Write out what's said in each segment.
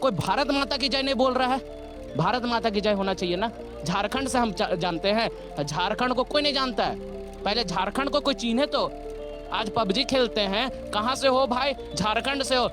कोई भारत माता की जय नहीं बोल रहा है। भारत माता की जय होना चाहिए ना। झारखंड से हम जानते हैं, झारखंड को कोई नहीं जानता है। पहले झारखंड को कोई चिन्हे तो। आज पबजी खेलते हैं, कहाँ से हो भाई? झारखंड से हो,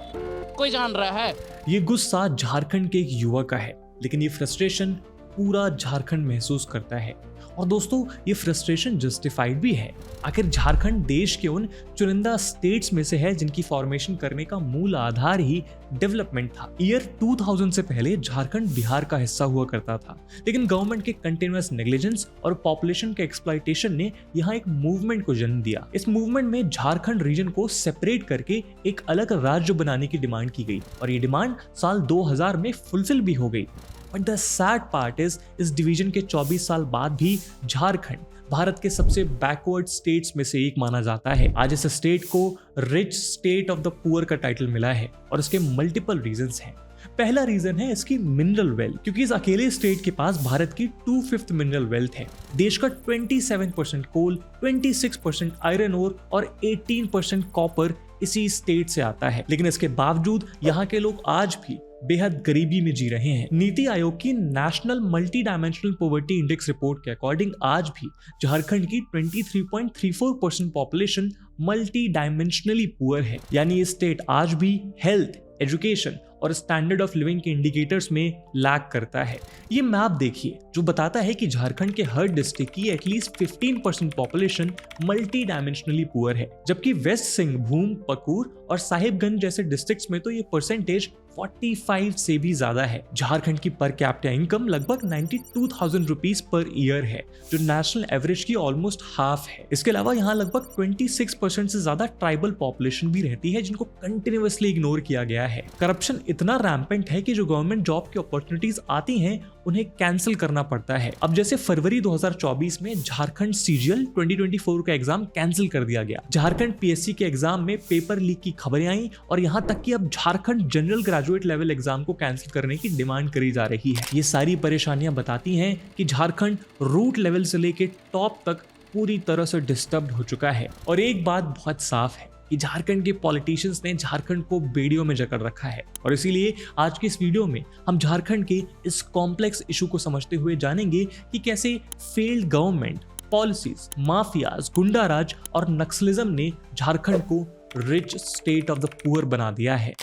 कोई जान रहा है? ये गुस्सा झारखंड के एक युवा का है, लेकिन ये फ्रस्ट्रेशन पूरा झारखंड महसूस करता है। और दोस्तों, ये फ्रस्ट्रेशन जस्टिफाइड भी है। आखिर झारखंड देश के उन चुनिंदा स्टेट्स में से है जिनकी फॉर्मेशन करने का मूल आधार ही डेवलपमेंट था। ईयर 2000 से पहले झारखंड बिहार का हिस्सा हुआ करता था, लेकिन गवर्नमेंट के कंटिन्यूअस नेग्लिजेंस और पॉपुलेशन के एक्सप्लॉइटेशन ने यहाँ एक मूवमेंट को जन्म दिया। इस मूवमेंट में झारखंड रीजन को सेपरेट करके एक अलग राज्य बनाने की डिमांड की गई, और ये डिमांड साल 2000 में फुलफिल भी हो गई। But the sad part is, इस डिवीजन के 24 साल बाद भी झारखंड भारत के सबसे बैकवर्ड स्टेट्स में से एक माना जाता है। आज इस स्टेट को rich state of the poor का टाइटल मिला है, और इसके मल्टीपल रीजंस हैं। पहला रीजन है इसकी मिनरल वेल्थ, क्योंकि इस अकेले स्टेट के पास भारत की 2/5 मिनरल वेल्थ है। देश का 27% कोल, 26% आयरन ओर और 18% कॉपर इसी स्टेट से आता है। लेकिन इसके बावजूद यहाँ के लोग आज भी बेहद गरीबी में जी रहे हैं। नीति आयोग की national multi dimensional poverty index report के अकॉर्डिंग आज भी झारखंड की 23.34% पॉपुलेशन मल्टी डायमेंशनली पुअर है। यानी ये स्टेट आज भी हेल्थ, एजुकेशन और स्टैंडर्ड ऑफ लिविंग के इंडिकेटर्स में लैग करता है। ये मैप देखिए जो बताता है कि झारखंड के हर डिस्ट्रिक्ट की at least 15% population multi dimensionally poor है, जबकि वेस्ट सिंहभूम, पकूर और साहिबगंज जैसे डिस्ट्रिक्ट्स में तो ये परसेंटेज 45 से भी ज्यादा है। झारखंड की पर कैपिटा इनकम लगभग 92,000 रुपीज पर ईयर है, जो नेशनल एवरेज की ऑलमोस्ट हाफ है। इसके अलावा यहाँ लगभग 26% से ज्यादा ट्राइबल पॉपुलेशन भी रहती है, जिनको कंटिन्यूअसली इग्नोर किया गया है। करप्शन इतना रैम्पेंट है कि जो गवर्नमेंट जॉब की अपॉर्चुनिटीज आती हैं उन्हें कैंसिल करना पड़ता है। अब जैसे फरवरी 2024 में झारखंड सीजीएल 2024 का एग्जाम कैंसिल कर दिया गया। झारखंड पीएससी के एग्जाम में पेपर लीक की खबरें आई, और यहाँ तक कि अब Jharkhand general graduate level exam को कैंसिल करने की डिमांड करी जा रही है। ये सारी परेशानियां बताती हैं कि झारखंड रूट लेवल से लेकर टॉप तक पूरी तरह से डिस्टर्ब हो चुका है। और एक बात बहुत साफ है कि झारखंड के पॉलिटिशियंस ने झारखंड को बेड़ियों में जकड़ रखा है, और इसीलिए आज की इस वीडियो में हम झारखंड के इस कॉम्प्लेक्स इशू को समझते हुए जानेंगे कि कैसे failed government policies, mafias, goonda raj और नक्सलिज्म ने झारखंड को rich state of the poor बना दिया है।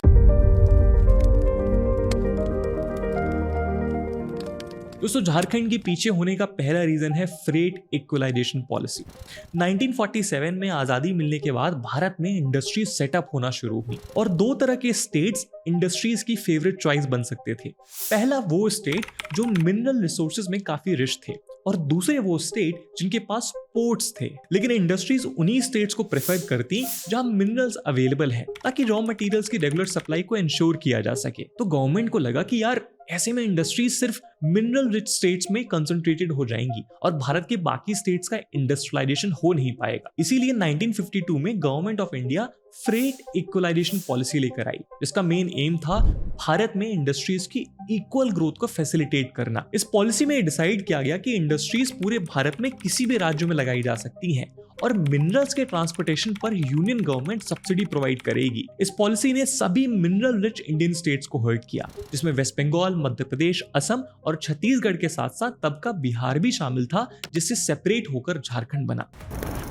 दोस्तों, झारखंड के पीछे होने का पहला रीजन है फ्रेट इक्वलाइजेशन पॉलिसी। 1947 में आजादी मिलने के बाद भारत में इंडस्ट्री सेटअप होना शुरू हुई, और दो तरह के स्टेट्स इंडस्ट्रीज की फेवरेट चॉइस बन सकते थे। पहला वो स्टेट जो मिनरल रिसोर्सेज में काफी रिच थे, और दूसरे वो स्टेट जिनके पास पोर्ट्स थे। लेकिन इंडस्ट्रीज उन्हीं स्टेट्स को प्रेफर करती जहां मिनरल्स अवेलेबल है, ताकि रॉ मटेरियल्स की रेगुलर सप्लाई को इंश्योर किया जा सके। तो गवर्नमेंट को लगा कि यार ऐसे में इंडस्ट्रीज सिर्फ मिनरल रिच स्टेट्स में कंसंट्रेटेड हो जाएंगी, और भारत के बाकी स्टेट्स का इंडस्ट्रियलाइजेशन हो नहीं पाएगा। इसीलिए 1952 में government of India freight equalization policy लेकर आई, जिसका मेन एम था भारत में इंडस्ट्रीज की इक्वल ग्रोथ को फैसिलिटेट करना। इस पॉलिसी में डिसाइड किया गया कि इंडस्ट्रीज पूरे भारत में किसी भी राज्य में लगाई जा सकती हैं, और मिनरल्स के ट्रांसपोर्टेशन पर यूनियन गवर्नमेंट सब्सिडी प्रोवाइड करेगी। इस पॉलिसी ने सभी मिनरल रिच इंडियन स्टेट्स को हर्ट किया, जिसमें वेस्ट बंगाल, मध्य प्रदेश, असम और छत्तीसगढ़ के साथ साथ तब का बिहार भी शामिल था, जिससे सेपरेट होकर झारखंड बना।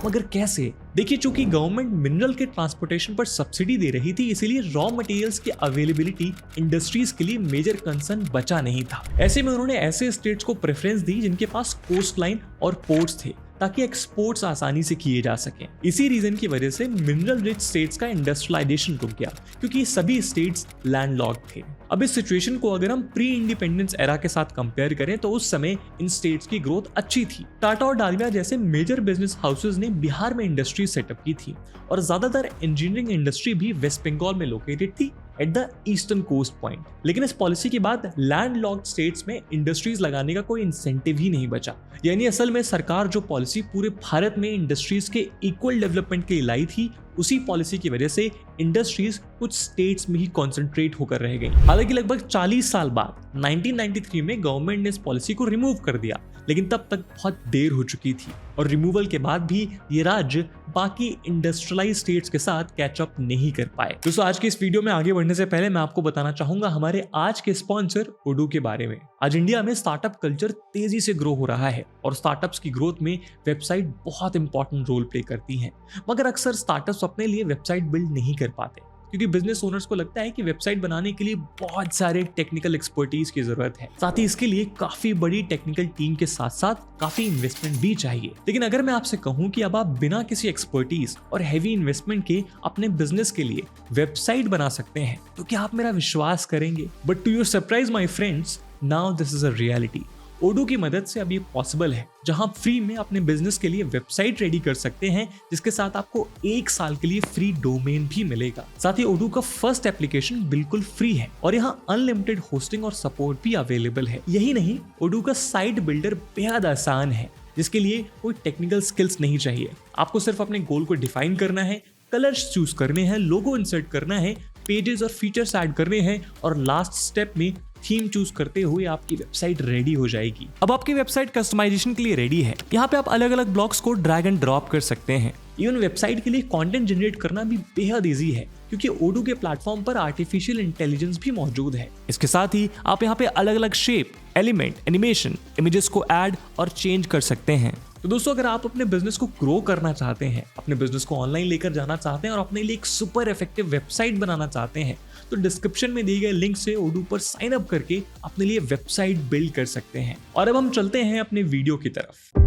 मगर कैसे? देखिए, चूंकि गवर्नमेंट मिनरल के ट्रांसपोर्टेशन पर सब्सिडी दे रही थी, इसीलिए रॉ मटेरियल्स की अवेलेबिलिटी इंडस्ट्रीज के लिए मेजर कंसर्न बचा नहीं था। ऐसे में उन्होंने ऐसे स्टेट्स को प्रेफरेंस दी जिनके पास कोस्ट लाइन और पोर्ट्स थे, ताकि एक्सपोर्ट्स आसानी से किए जा सकें। इसी रीजन की वजह से मिनरल रिच स्टेट्स का इंडस्ट्रियलाइजेशन रुक गया, क्योंकि सभी स्टेट्स लैंडलॉक्ड थे। अब इस सिचुएशन को अगर हम प्री इंडिपेंडेंस एरा के साथ कंपेयर करें तो उस समय इन स्टेट्स की ग्रोथ अच्छी थी। टाटा और डालमिया जैसे मेजर बिजनेस हाउसेज ने बिहार में इंडस्ट्री सेटअप की थी, और ज्यादातर इंजीनियरिंग इंडस्ट्री भी वेस्ट बंगाल में लोकेटेड थी at the eastern coast point. लेकिन इस पॉलिसी के बाद लैंडलॉक्ड स्टेट्स में इंडस्ट्रीज लगाने का कोई इंसेंटिव ही नहीं बचा। यानी असल में सरकार जो पॉलिसी पूरे भारत में इंडस्ट्रीज के इक्वल डेवलपमेंट के लिए लाई थी, उसी पॉलिसी की वजह से इंडस्ट्रीज कुछ स्टेट्स में ही कॉन्सेंट्रेट होकर रह गई। हालांकि लगभग 40 साल बाद 1993 में गवर्नमेंट ने इस पॉलिसी को रिमूव कर दिया, लेकिन तब तक बहुत देर हो चुकी थी और रिमूवल के बाद भी ये राज्य बाकी इंडस्ट्रियलाइज स्टेट्स के साथ कैचअप नहीं कर पाए। दोस्तों आज के इस वीडियो में आगे बढ़ने से पहले मैं आपको बताना चाहूंगा हमारे आज के स्पॉन्सर ओडू के बारे में। आज इंडिया में स्टार्टअप कल्चर तेजी से ग्रो हो रहा है और स्टार्टअप्स की ग्रोथ में वेबसाइट बहुत इंपॉर्टेंट रोल प्ले करती हैं, मगर अक्सर स्टार्टअप्स अपने लिए वेबसाइट बिल्ड नहीं कर पाते क्योंकि बिजनेस ओनर्स को लगता है कि वेबसाइट बनाने के लिए बहुत सारे टेक्निकल एक्सपर्टीज की जरूरत है, साथ ही इसके लिए काफी बड़ी टेक्निकल टीम के साथ साथ काफी इन्वेस्टमेंट भी चाहिए। लेकिन अगर मैं आपसे कहूं कि अब आप बिना किसी एक्सपर्टीज और हैवी इन्वेस्टमेंट के अपने बिजनेस के लिए वेबसाइट बना सकते हैं तो क्या आप मेरा विश्वास करेंगे? But to your surprise my friends, now this is a reality. Odoo की मदद से अब ये पॉसिबल है जहां आप फ्री में अपने बिजनेस के लिए वेबसाइट रेडी कर सकते हैं, जिसके साथ आपको 1 साल के लिए फ्री डोमेन भी मिलेगा। साथ ही ओडू का फर्स्ट एप्लीकेशन बिल्कुल फ्री है और यहाँ अनलिमिटेड होस्टिंग और सपोर्ट भी अवेलेबल है। यही नहीं, ओडू का साइट बिल्डर बेहद आसान है जिसके लिए कोई टेक्निकल स्किल्स नहीं चाहिए। आपको सिर्फ अपने गोल को डिफाइन करना है, कलर्स चूज करने हैं, लोगो इंसर्ट करना है, पेजेस और फीचर्स ऐड करने हैं और लास्ट स्टेप में थीम चूज करते हुए आपकी वेबसाइट रेडी हो जाएगी। अब आपकी वेबसाइट कस्टमाइजेशन के लिए रेडी है। यहाँ पे आप अलग अलग ब्लॉक्स को ड्रैग एंड ड्रॉप कर सकते हैं। इवन वेबसाइट के लिए कंटेंट जनरेट करना भी बेहद इजी है क्योंकि ओडू के प्लेटफॉर्म पर आर्टिफिशियल इंटेलिजेंस भी मौजूद है। इसके साथ ही आप यहाँ पे अलग अलग शेप, एलिमेंट, एनिमेशन, इमेजेस को ऐड और चेंज कर सकते हैं। तो दोस्तों अगर आप अपने बिजनेस को ग्रो करना चाहते हैं, अपने बिजनेस को ऑनलाइन लेकर जाना चाहते हैं और अपने लिए एक सुपर इफेक्टिव वेबसाइट बनाना चाहते हैं तो डिस्क्रिप्शन में दिए गए लिंक से ओडू पर साइन अप करके अपने लिए वेबसाइट बिल्ड कर सकते हैं। और अब हम चलते हैं अपने वीडियो की तरफ।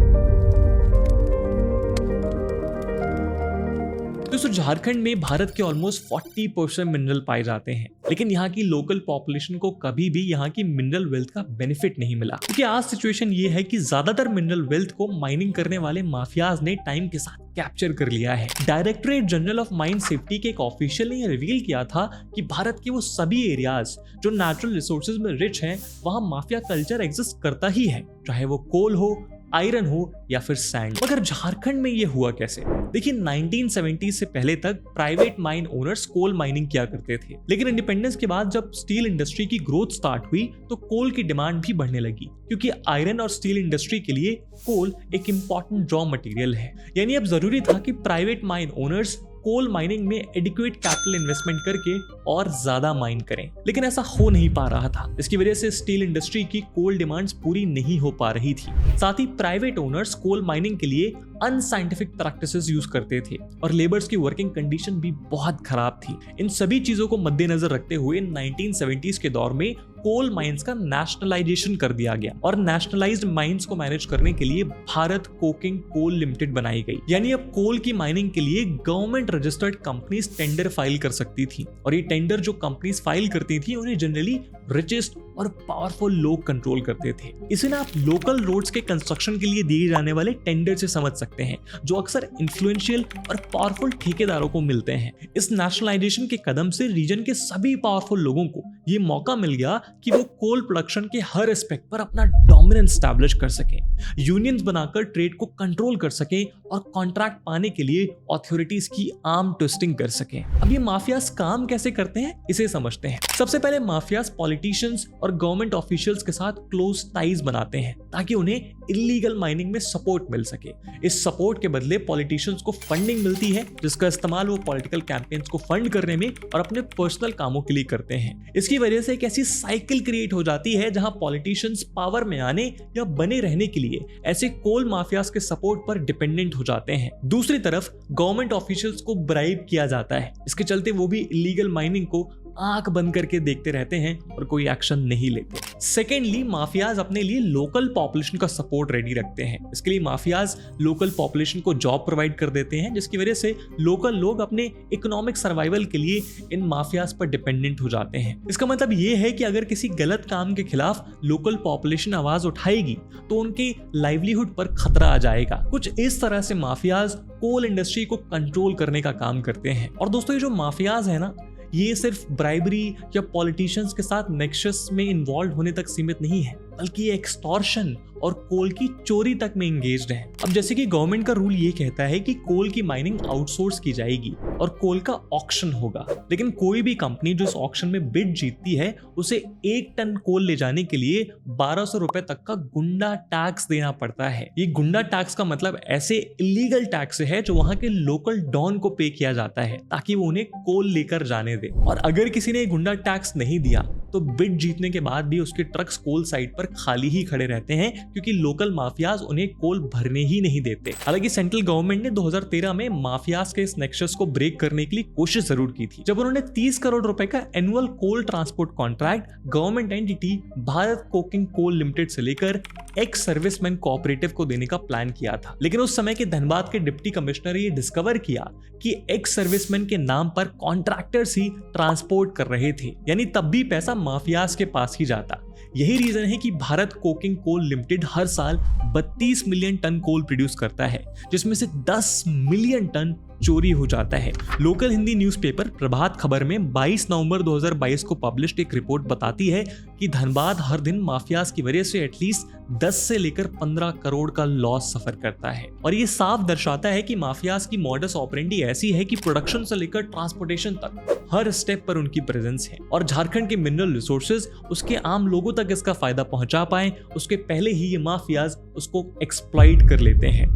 दोस्तों झारखंड में भारत के ऑलमोस्ट 40% मिनरल पाए जाते हैं, लेकिन यहाँ की लोकल पॉपुलेशन को कभी भी यहाँ की मिनरल वेल्थ का बेनिफिट नहीं मिला क्योंकि आज सिचुएशन ये है कि ज्यादातर मिनरल वेल्थ को माइनिंग करने वाले माफियाज ने टाइम के साथ कैप्चर कर लिया है। Directorate general of mine safety के एक ऑफिशियल ने रिवील किया था कि भारत के वो सभी एरियाज जो नेचुरल रिसोर्सेज में रिच हैं, वहां माफिया कल्चर एग्जिस्ट करता ही है, चाहे वो कोल हो, आयरन हो या फिर सैंड। मगर झारखंड में ये हुआ कैसे? देखिए 1970 से पहले तक private mine owners coal mining किया करते थे, लेकिन इंडिपेंडेंस के बाद जब स्टील इंडस्ट्री की ग्रोथ स्टार्ट हुई तो कोल की डिमांड भी बढ़ने लगी क्योंकि आयरन और स्टील इंडस्ट्री के लिए कोल एक इंपॉर्टेंट रॉ मटेरियल है। यानी अब जरूरी था कि private mine owners coal mining में एडिक्वेट कैपिटल इन्वेस्टमेंट करके और ज्यादा माइन करें, लेकिन ऐसा हो नहीं पा रहा था। इसकी वजह से स्टील इंडस्ट्री की कोल डिमांड्स पूरी नहीं हो पा रही थी। साथ ही प्राइवेट ओनर्स कोल माइनिंग के लिए अनसाइंटिफिक प्रैक्टिसेस यूज करते थे और लेबर्स की वर्किंग कंडीशन भी बहुत खराब थी। इन सभी चीजों को मद्देनजर रखते हुए 1970s के दौर में कोल माइंस का नेशनलाइजेशन कर दिया गया और नेशनलाइज्ड माइंस को मैनेज करने के लिए भारत कोकिंग कोल लिमिटेड बनाई गई। यानी अब कोल की माइनिंग के लिए government registered companies tender file कर सकती थी और ये टेंडर जो कंपनीज फाइल करती थी उन्हें जनरली रिचेस्ट और पावरफुल लोग कंट्रोल करते थे। इसे ना आप लोकल रोड्स के कंस्ट्रक्शन के लिए दिए जाने वाले टेंडर से समझ सकते हैं, जो अक्सर इन्फ्लुएंशियल और पावरफुल ठेकेदारों को मिलते हैं। इस नेशनलाइजेशन के कदम से रीजन के सभी पावरफुल लोगों को ये मौका मिल गया कि वो कोल प्रोडक्शन के हर एस्पेक्ट पर अपना डोमिनेंस एस्टैब्लिश कर सकें, यूनियंस बनाकर ट्रेड को कंट्रोल कर सकें और कॉन्ट्रैक्ट पाने के लिए अथॉरिटीज की आर्म ट्विस्टिंग कर सकें। अब ये माफियाज काम कैसे करते हैं इसे समझते हैं। सबसे पहले माफियाज पॉलिटिशियंस और गवर्नमेंट ऑफिशियल्स के साथ क्लोज टाइज बनाते हैं ताकि उन्हें इलीगल माइनिंग में सपोर्ट मिल सके। इस सपोर्ट के बदले पॉलिटिशियंस को फंडिंग मिलती है जिसका इस्तेमाल वो पॉलिटिकल कैंपेन्स को फंड करने में और अपने पर्सनल कामों के लिए करते हैं। इसकी वजह से एक ऐसी साइकिल क्रिएट हो जाती है जहां पॉलिटिशियंस पावर में आने या बने रहने के लिए ऐसे कोल माफियाज के सपोर्ट पर डिपेंडेंट हो जाते हैं। दूसरी तरफ गवर्नमेंट ऑफिशियल्स को ब्राइब किया जाता है, इसके चलते वो भी इलीगल माइनिंग को आंख बंद करके देखते रहते हैं और कोई एक्शन नहीं लेते। सेकेंडली, माफियाज अपने लिए लोकल पॉपुलेशन का सपोर्ट रेडी रखते हैं। इसके लिए माफियाज लोकल पॉपुलेशन को जॉब प्रोवाइड कर देते हैं, जिसकी वजह से लोकल लोग अपने इकोनॉमिक सर्वाइवल के लिए इन माफियाज पर डिपेंडेंट हो जाते हैं। इसका मतलब ये है कि अगर किसी गलत काम के खिलाफ लोकल पॉपुलेशन आवाज उठाएगी तो उनके लाइवलीहुड पर खतरा आ जाएगा। कुछ इस तरह से माफियाज कोल इंडस्ट्री को कंट्रोल करने का काम करते हैं। और दोस्तों, ये जो माफियाज है ना, ये सिर्फ ब्राइबरी या पॉलिटिशियंस के साथ नेक्सस में इन्वॉल्व होने तक सीमित नहीं है, बल्कि ये एक्सटॉर्शन और कोल की चोरी तक में एंगेज्ड है। अब जैसे कि गवर्नमेंट का रूल ये कहता है कि कोल की माइनिंग आउटसोर्स की जाएगी और कोल का ऑक्शन होगा। लेकिन कोई भी कंपनी जो इस ऑक्शन में बिड जीतती है उसे 1 टन कोल ले जाने के लिए 1200 रुपए तक का गुंडा टैक्स देना पड़ता है। ये गुंडा टैक्स का मतलब ऐसे इलीगल टैक्स है जो वहां के लोकल डॉन को पे किया जाता है ताकि वो उन्हें कोल लेकर जाने दे। और अगर किसी ने गुंडा टैक्स नहीं दिया तो बिड जीतने के बाद भी उसके ट्रक्स कोल साइट पर खाली ही खड़े रहते हैं, क्योंकि लोकल माफियाज उन्हें कोल भरने ही नहीं देते। हालांकि सेंट्रल गवर्नमेंट ने 2013 में माफियाज के इस नेक्सस को ब्रेक करने के लिए कोशिश जरूर की थी, जब उन्होंने 30 करोड़ रुपए का annual coal transport contract government entity Bharat coking coal limited से लेकर एक्स सर्विसमैन कोऑपरेटिव को देने का प्लान किया था। लेकिन उस समय के धनबाद के डिप्टी कमिश्नर ये डिस्कवर किया कि एक्स सर्विसमैन के नाम पर कॉन्ट्रैक्टर्स ही ट्रांसपोर्ट कर रहे थे, यानी तब भी पैसा माफियाज के पास ही जाता। यही रीजन है कि भारत कोकिंग कोल लिमिटेड हर साल 32 मिलियन टन कोल प्रोड्यूस करता है, जिसमें से 10 मिलियन टन चोरी हो जाता है। लोकल हिंदी न्यूज़पेपर प्रभात खबर में 22 नवंबर 2022 को पब्लिश्ड एक रिपोर्ट बताती है कि धनबाद हर दिन माफियाज की वजह से एटलीस्ट 10 से लेकर 15 करोड़ का लॉस सफर करता है। और ये साफ दर्शाता है कि माफियाज की मॉडस ऑपरेंडी ऐसी है कि प्रोडक्शन से लेकर ट्रांसपोर्टेशन तक हर स्टेप पर उनकी प्रेजेंस है, और झारखंड के मिनरल रिसोर्सेज उसके आम लोगों तक इसका फायदा पहुंचा पाए उसके पहले ही ये माफियाज उसको एक्सप्लॉइट कर लेते हैं।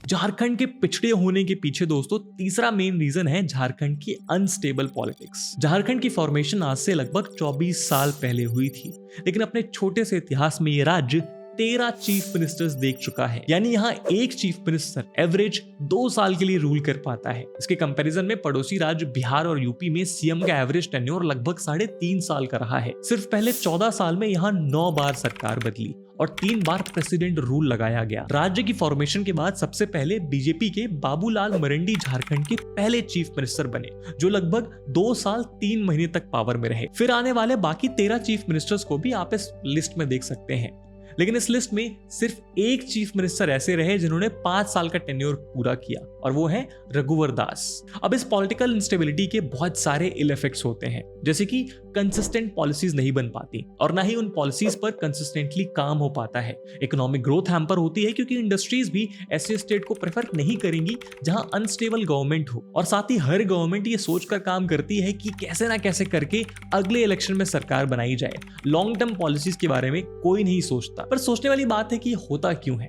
झारखंड के पिछड़े होने के पीछे दोस्तों तीसरा मेन रीजन है झारखंड की अनस्टेबल पॉलिटिक्स। झारखंड की फॉर्मेशन आज से लगभग 24 साल पहले हुई थी, लेकिन अपने छोटे से इतिहास में ये राज्य 13 चीफ मिनिस्टर्स देख चुका है, यानी यहाँ एक चीफ मिनिस्टर एवरेज 2 साल के लिए रूल कर पाता है। इसके कंपैरिजन में पड़ोसी राज्य बिहार और यूपी में सीएम का एवरेज टेन्योर लगभग 3.5 साल का रहा है। सिर्फ पहले 14 साल में यहाँ 9 बार सरकार बदली और 3 बार प्रेसिडेंट रूल लगाया गया। राज्य की फॉर्मेशन के बाद सबसे पहले बीजेपी के बाबूलाल मरंडी झारखंड के पहले चीफ मिनिस्टर बने, जो लगभग 2 साल 3 महीने तक पावर में रहे। फिर आने वाले बाकी 13 चीफ मिनिस्टर्स को भी आप इस लिस्ट में देख सकते हैं, लेकिन इस लिस्ट में सिर्फ एक चीफ मिनिस्टर ऐसे रहे जिन्होंने 5 साल का टेन्योर पूरा किया, और वो है रघुवर दास। अब इस पॉलिटिकल इंस्टेबिलिटी के बहुत सारे इल इफेक्ट्स होते हैं, जैसे कि कंसिस्टेंट पॉलिसीज नहीं बन पाती और ना ही उन पॉलिसीज पर कंसिस्टेंटली काम हो पाता है। इकोनॉमिक ग्रोथ हैम्पर होती है क्योंकि इंडस्ट्रीज भी ऐसे स्टेट को प्रेफर नहीं करेंगी जहां अनस्टेबल गवर्नमेंट हो, और साथ ही हर गवर्नमेंट ये सोचकर काम करती है कि कैसे ना कैसे करके अगले इलेक्शन में सरकार बनाई जाए। लॉन्ग टर्म पॉलिसीज के बारे में कोई नहीं सोचता। पर सोचने वाली बात है कि होता क्यों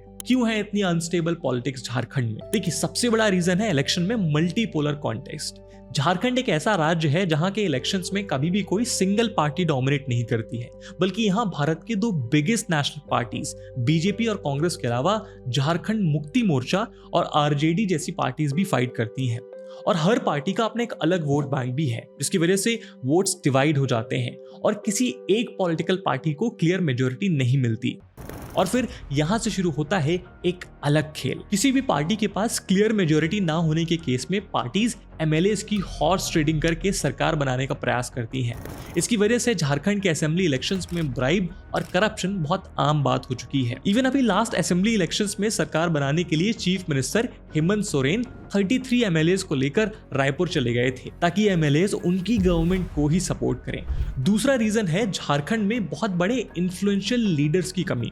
है इतनी अनस्टेबल पॉलिटिक्स झारखंड में। देखिए, सबसे बड़ा रीजन है इलेक्शन में मल्टीपोलर कॉन्टेक्स्ट। झारखंड एक ऐसा राज्य है जहां के इलेक्शंस में कभी भी कोई सिंगल पार्टी डोमिनेट नहीं करती है, बल्कि यहां भारत के 2 बिगेस्ट नेशनल पार्टीज बीजेपी और कांग्रेस के अलावा झारखंड मुक्ति मोर्चा और आरजेडी जैसी पार्टीज भी फाइट करती हैं। और हर पार्टी का अपना एक अलग वोट बैंक भी है, जिसकी वजह से वोट्स डिवाइड हो जाते हैं और किसी एक पॉलिटिकल पार्टी को क्लियर मेजॉरिटी नहीं मिलती। और फिर यहां से शुरू होता है एक अलग खेल। किसी भी पार्टी के पास क्लियर मेजॉरिटी ना होने के केस में पार्टीज एमएलएस की हॉर्स ट्रेडिंग करके सरकार बनाने का प्रयास करती हैं। इसकी वजह से झारखंड के असेंबली इलेक्शंस में ब्राइब और करप्शन बहुत आम बात हो चुकी है। इवन अभी लास्ट असेंबली इलेक्शंस में सरकार बनाने के लिए chief minister Hemant Soren 33 MLAs को लेकर रायपुर चले गए थे ताकि एमएलएस उनकी गवर्नमेंट को ही सपोर्ट करें। दूसरा रीजन है झारखंड में बहुत बड़े इन्फ्लुएंशियल लीडर्स की कमी।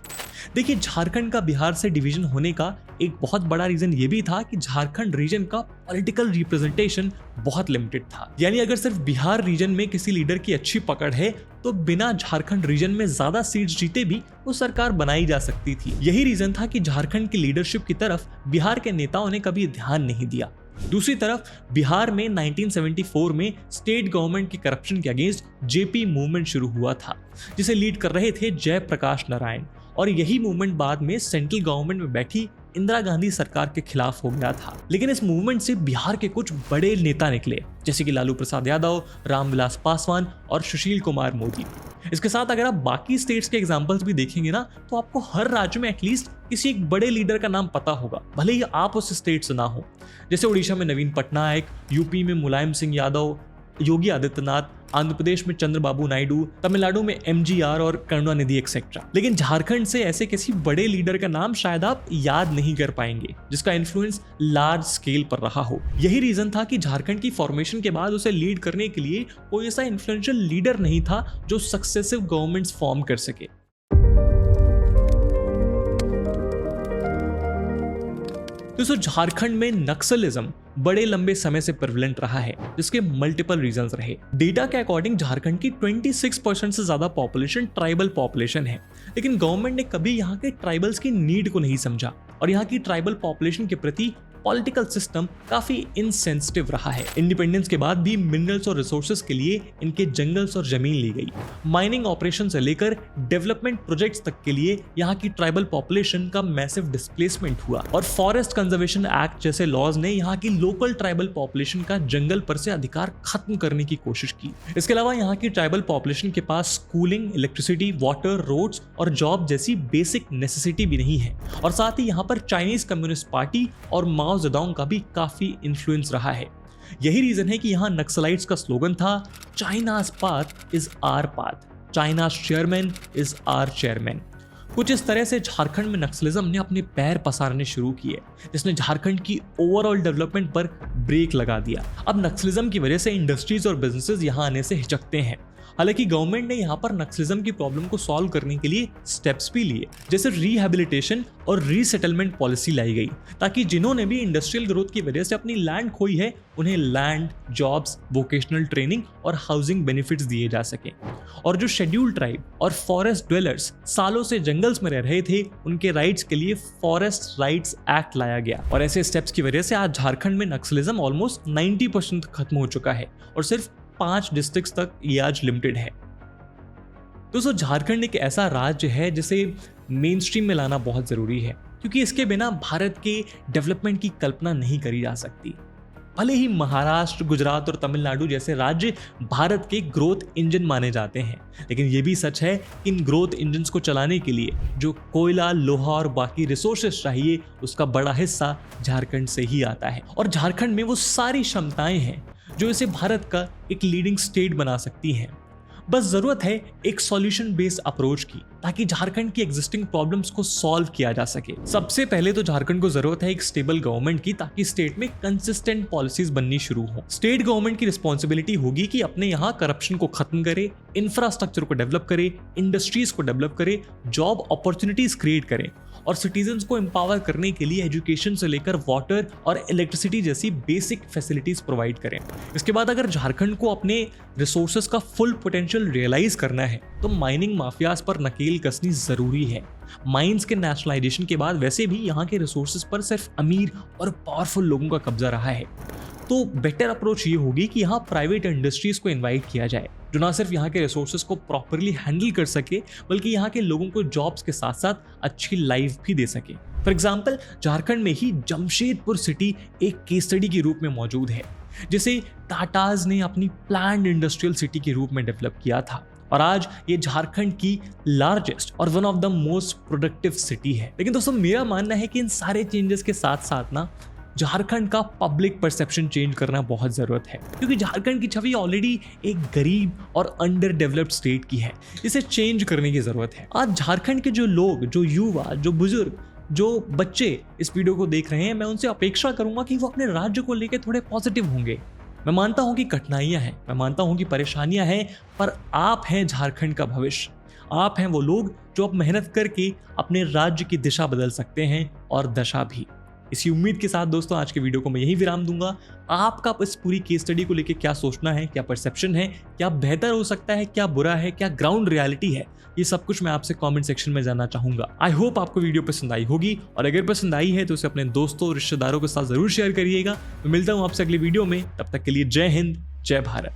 देखिए, झारखंड का बिहार से डिवीजन होने का एक बहुत बड़ा रीजन ये भी था कि झारखंड रीजन का पॉलिटिकल रिप्रेजेंटेशन बहुत लिमिटेड था। यानी अगर सिर्फ बिहार रीजन में किसी लीडर की अच्छी पकड़ है तो बिना झारखंड रीजन में ज्यादा सीट्स जीते भी वो सरकार बनाई जा सकती थी। यही रीजन था कि झारखंड की लीडरशिप की तरफ बिहार के नेताओं ने कभी ध्यान नहीं दिया। दूसरी तरफ बिहार में 1974 में स्टेट गवर्नमेंट की करप्शन के अगेंस्ट जेपी मूवमेंट शुरू हुआ था, जिसे लीड कर रहे थे जयप्रकाश नारायण, और यही मूवमेंट बाद में सेंट्रल गवर्नमेंट में बैठी इंदिरा गांधी सरकार के खिलाफ हो गया था। लेकिन इस मूवमेंट से बिहार के कुछ बड़े नेता निकले, जैसे कि लालू प्रसाद यादव, रामविलास पासवान और सुशील कुमार मोदी। इसके साथ अगर आप बाकी स्टेट्स के एग्जांपल्स भी देखेंगे ना, तो आपको हर राज्य में एटलीस्ट किसी एक बड़े लीडर का नाम पता होगा, भले ही आप उस स्टेट से ना हो। जैसे उड़ीसा में नवीन पटनायक, यूपी में मुलायम सिंह यादव, योगी आदित्यनाथ, आंध्र प्रदेश में चंद्रबाबू नायडू, तमिलनाडु में एमजीआर और करुणानिधि एक्सेट्रा। लेकिन झारखंड से ऐसे किसी बड़े लीडर का नाम शायद आप याद नहीं कर पाएंगे जिसका इन्फ्लुएंस लार्ज स्केल पर रहा हो। यही रीजन था कि झारखंड की फॉर्मेशन के बाद उसे लीड करने के लिए कोई ऐसा इन्फ्लुएंशियल लीडर नहीं था जो सक्सेसिव गवर्नमेंट्स फॉर्म कर सके। दोस्तों झारखंड में नक्सलिज्म बड़े लंबे समय से प्रेवलेंट रहा है, जिसके मल्टीपल रीजंस रहे। डेटा के अकॉर्डिंग झारखंड की 26% से ज्यादा पॉपुलेशन ट्राइबल पॉपुलेशन है, लेकिन गवर्नमेंट ने कभी यहाँ के ट्राइबल्स की नीड को नहीं समझा और यहाँ की ट्राइबल पॉपुलेशन के प्रति पॉलिटिकल सिस्टम काफी इनसेंसिटिव रहा है। इंडिपेंडेंस के बाद भी मिनरल्स और रिसोर्सेज के लिए इनके जंगल्स और जमीन ली गई। माइनिंग ऑपरेशन से लेकर डेवलपमेंट प्रोजेक्ट्स तक के लिए यहाँ की ट्राइबल पॉपुलेशन का मैसिव डिस्प्लेसमेंट हुआ और फॉरेस्ट कंजर्वेशन एक्ट जैसे लॉज ने यहाँ की लोकल ट्राइबल पॉपुलेशन का जंगल पर से अधिकार खत्म करने की कोशिश की। इसके अलावा यहाँ की ट्राइबल पॉपुलेशन के पास स्कूलिंग, इलेक्ट्रिसिटी, वाटर, रोड्स और जॉब जैसी बेसिक नेसेसिटी भी नहीं है और साथ ही यहाँ पर चाइनीज कम्युनिस्ट पार्टी और माओ ज़ेडोंग का भी काफी इन्फ्लुएंस रहा है। यही रीजन है कि यहाँ नक्सलाइट्स का स्लोगन था, China's path is our path, China's chairman is our chairman. कुछ इस तरह से झारखंड में नक्सलिज्म ने अपने पैर पसारने शुरू किए, जिसने झारखंड की ओवरऑल डेवलपमेंट पर ब्रेक लगा दिया। अब नक्सलिज्म की वजह से इंडस्ट्रीज और बिजनेसेस यहाँ आने से हिचकते हैं। हालांकि गवर्नमेंट ने यहाँ पर नक्सलिज्म की प्रॉब्लम को सॉल्व करने के लिए स्टेप्स भी लिए, जैसे रिहैबिलिटेशन और रीसेटलमेंट पॉलिसी लाई गई, ताकि जिन्होंने भी इंडस्ट्रियल ग्रोथ की वजह से अपनी लैंड खोई है उन्हें लैंड, जॉब्स, वोकेशनल ट्रेनिंग और हाउसिंग बेनिफिट्स दिए जा सकें। और जो शेड्यूल्ड ट्राइब और फॉरेस्ट ड्वेलर्स सालों से जंगल्स में रह रहे थे, उनके राइट्स के लिए फॉरेस्ट राइट्स एक्ट लाया गया और ऐसे स्टेप्स की वजह से आज झारखंड में नक्सलिज्म ऑलमोस्ट 90% खत्म हो चुका है और सिर्फ 5 डिस्ट्रिक्ट्स तक ये आज लिमिटेड है। दोस्तों झारखंड एक ऐसा राज्य है जिसे मेन स्ट्रीम में लाना बहुत जरूरी है, क्योंकि इसके बिना भारत के डेवलपमेंट की कल्पना नहीं करी जा सकती। भले ही महाराष्ट्र, गुजरात और तमिलनाडु जैसे राज्य भारत के ग्रोथ इंजन माने जाते हैं, लेकिन ये भी सच है कि इन ग्रोथ इंजन्स को चलाने के लिए जो कोयला, लोहा और बाकी रिसोर्सेस चाहिए, उसका बड़ा हिस्सा झारखंड से ही आता है। और झारखंड में वो सारी क्षमताएं हैं जो इसे भारत का एक लीडिंग स्टेट बना सकती हैं। बस जरूरत है एक सॉल्यूशन बेस्ड अप्रोच की, ताकि झारखंड की एग्जिस्टिंग प्रॉब्लम्स को सॉल्व किया जा सके। सबसे पहले तो झारखंड को जरूरत है एक स्टेबल गवर्नमेंट की, ताकि स्टेट में कंसिस्टेंट पॉलिसीज बननी शुरू हो। स्टेट गवर्नमेंट की रिस्पॉन्सिबिलिटी होगी कि अपने यहाँ करप्शन को खत्म करे, इंफ्रास्ट्रक्चर को डेवलप करे, इंडस्ट्रीज को डेवलप करे, जॉब अपॉर्चुनिटीज क्रिएट करे और सिटीजन्स को एम्पावर करने के लिए एजुकेशन से लेकर वाटर और इलेक्ट्रिसिटी जैसी बेसिक फैसिलिटीज प्रोवाइड करें। इसके बाद अगर झारखंड को अपने रिसोर्सेज का फुल पोटेंशियल रियलाइज करना है तो माइनिंग माफियाज पर नकेल कसनी जरूरी है। माइंस के नेशनलाइजेशन के बाद वैसे भी यहाँ के रिसोर्सेज पर सिर्फ अमीर और पावरफुल लोगों का कब्जा रहा है, तो बेटर अप्रोच ये होगी कि यहाँ प्राइवेट इंडस्ट्रीज को इन्वाइट किया जाए, जो ना सिर्फ यहाँ के रिसोर्सेज को प्रॉपरली हैंडल कर सके, बल्कि यहाँ के लोगों को जॉब्स के साथ साथ अच्छी लाइफ भी दे सके। फॉर एग्जाम्पल, झारखंड में ही जमशेदपुर सिटी एक केस स्टडी के रूप में मौजूद है, जिसे टाटाज ने अपनी प्लान्ड इंडस्ट्रियल सिटी के रूप में डेवलप किया था और आज ये झारखंड की लार्जेस्ट और one of the most productive city है। लेकिन दोस्तों मेरा मानना है कि इन सारे चेंजेस के साथ साथ ना झारखंड का पब्लिक परसेप्शन चेंज करना बहुत ज़रूरत है, क्योंकि झारखंड की छवि ऑलरेडी एक गरीब और अंडर डेवलप्ड स्टेट की है, इसे चेंज करने की ज़रूरत है। आज झारखंड के जो लोग, जो युवा, जो बुजुर्ग, जो बच्चे इस वीडियो को देख रहे हैं, मैं उनसे अपेक्षा करूंगा कि वो अपने राज्य को लेकर थोड़े पॉजिटिव होंगे। मैं मानता हूं कि कठिनाइयां हैं, मैं मानता हूं कि परेशानियां हैं, पर आप हैं झारखंड का भविष्य। आप हैं वो लोग जो अब मेहनत करके अपने राज्य की दिशा बदल सकते हैं और दशा भी। इसी उम्मीद के साथ दोस्तों आज के वीडियो को मैं यही विराम दूंगा। आपका इस पूरी केस स्टडी को लेकर क्या सोचना है, क्या परसेप्शन है, क्या बेहतर हो सकता है, क्या बुरा है, क्या ग्राउंड रियलिटी है, ये सब कुछ मैं आपसे कमेंट सेक्शन में जानना चाहूंगा। आई होप आपको वीडियो पसंद आई होगी, और अगर पसंद आई है तो उसे अपने दोस्तों, रिश्तेदारों के साथ जरूर शेयर करिएगा। मैं मिलता हूं आपसे अगली वीडियो में, तब तक के लिए जय हिंद, जय भारत।